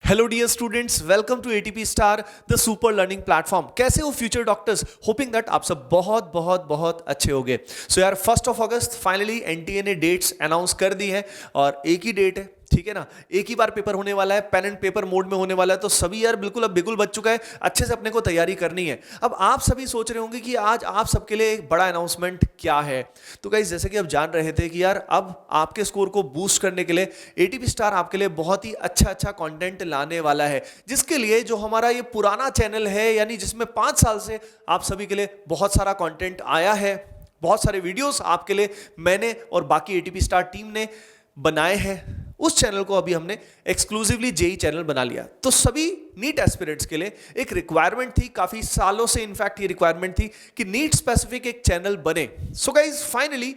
Hello dear students, welcome to ATP star the super learning platform. कैसे हो future doctors? Hoping that आप सब बहुत बहुत बहुत अच्छे होंगे। सो यार 1 अगस्त फाइनली एनटीए ने डेट्स अनाउंस कर दी है और एक ही डेट है, ठीक है ना। एक ही बार पेपर होने वाला है, पेन एंड पेपर मोड में होने वाला है। तो सभी यार बिल्कुल अब बिल्कुल बच चुका है, अच्छे से अपने को तैयारी करनी है। अब आप सभी सोच रहे होंगे कि आज आप सबके लिए एक बड़ा अनाउंसमेंट क्या है। तो गाइस, जैसे कि आप जान रहे थे कि यार अब आपके स्कोर को बूस्ट करने के लिए एटीपी स्टार आपके लिए बहुत ही अच्छा कंटेंट लाने वाला है, जिसके लिए जो हमारा ये पुराना चैनल है, यानी जिसमें 5 साल से आप सभी के लिए बहुत सारा कंटेंट आया है, बहुत सारे वीडियोस आपके लिए मैंने और बाकी एटीपी स्टार टीम ने बनाए हैं, उस चैनल को अभी हमने एक्सक्लूसिवली जेई चैनल बना लिया। तो सभी नीट एस्पिरेंट्स के लिए एक रिक्वायरमेंट थी, काफी सालों से इनफैक्ट ये रिक्वायरमेंट थी कि नीट स्पेसिफिक एक चैनल बने। So guys, finally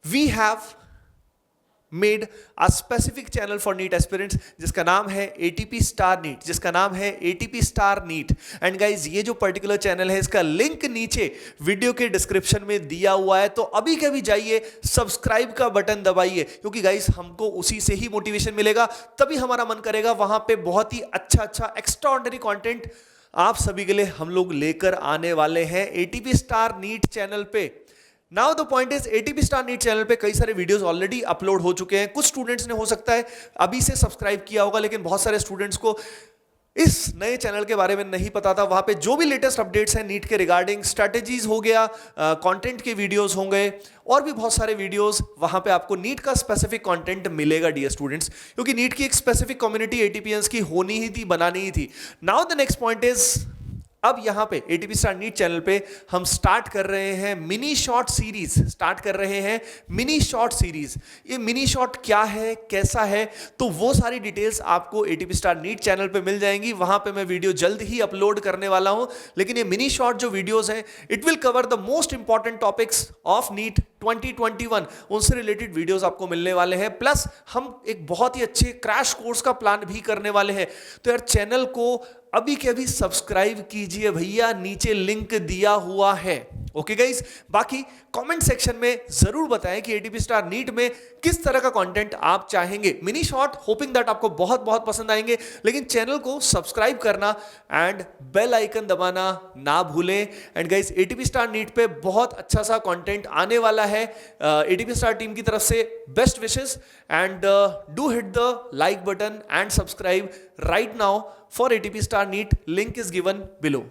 we have made a specific channel for NEET aspirants, जिसका नाम है एटीपी स्टार नीट, जिसका नाम है ATP star NEET. And guys, ये जो पर्टिकुलर चैनल है, इसका लिंक नीचे वीडियो के डिस्क्रिप्शन में दिया हुआ है। तो अभी कभी जाइए, सब्सक्राइब का बटन दबाइए, क्योंकि गाइज हमको उसी से ही मोटिवेशन मिलेगा, तभी हमारा मन करेगा वहां पे बहुत ही अच्छा एक्स्ट्राऑर्डिनरी कंटेंट आप सभी के लिए हम लोग लेकर आने वाले हैं एटीपी स्टार नीट चैनल पे। Now the point is, ATP star NEET channel पे कई सारे वीडियोस ऑलरेडी अपलोड हो चुके हैं। कुछ स्टूडेंट्स ने हो सकता है अभी से सब्सक्राइब किया होगा, लेकिन बहुत सारे स्टूडेंट्स को इस नए चैनल के बारे में नहीं पता था। वहां पे जो भी लेटेस्ट अपडेट्स हैं नीट के रिगार्डिंग, स्ट्रेटेजीज हो गया, कंटेंट के वीडियोस होंगे और भी बहुत सारे वीडियोस, वहां पे आपको नीट का स्पेसिफिक कंटेंट मिलेगा डियर स्टूडेंट्स, क्योंकि नीट की एक स्पेसिफिक कम्युनिटी एटीपीएंस की होनी ही थी, बनानी ही थी। Now the next point is, अब यहां पे एटीपी स्टार नीट चैनल पे हम स्टार्ट कर रहे हैं मिनी शॉर्ट सीरीज, ये मिनी शॉर्ट क्या है, कैसा है, तो वो सारी डिटेल्स आपको एटीपी स्टार नीट चैनल पे मिल जाएंगी। वहां पे मैं वीडियो जल्द ही अपलोड करने वाला हूं। लेकिन ये मिनी शॉर्ट जो वीडियोस हैं, it will cover the most important topics of NEET 2021, उनसे रिलेटेड वीडियोस आपको मिलने वाले हैं। प्लस हम एक बहुत ही अच्छे क्रैश कोर्स का प्लान भी करने वाले हैं। तो यार चैनल को अभी के अभी सब्सक्राइब कीजिए भैया, नीचे लिंक दिया हुआ है। ओके गाइस, बाकी कमेंट सेक्शन में जरूर बताएं कि एटीपी स्टार नीट में किस तरह का कंटेंट आप चाहेंगे। मिनी शॉर्ट होपिंग दैट आपको बहुत बहुत पसंद आएंगे, लेकिन चैनल को सब्सक्राइब करना एंड बेल आइकन दबाना ना भूलें। And guys, ATP star NEET पे बहुत अच्छा सा कंटेंट आने वाला है। एटीपी स्टार टीम की तरफ से best wishes and do hit the like button and subscribe right now for ATP Star NEET. Link is given below.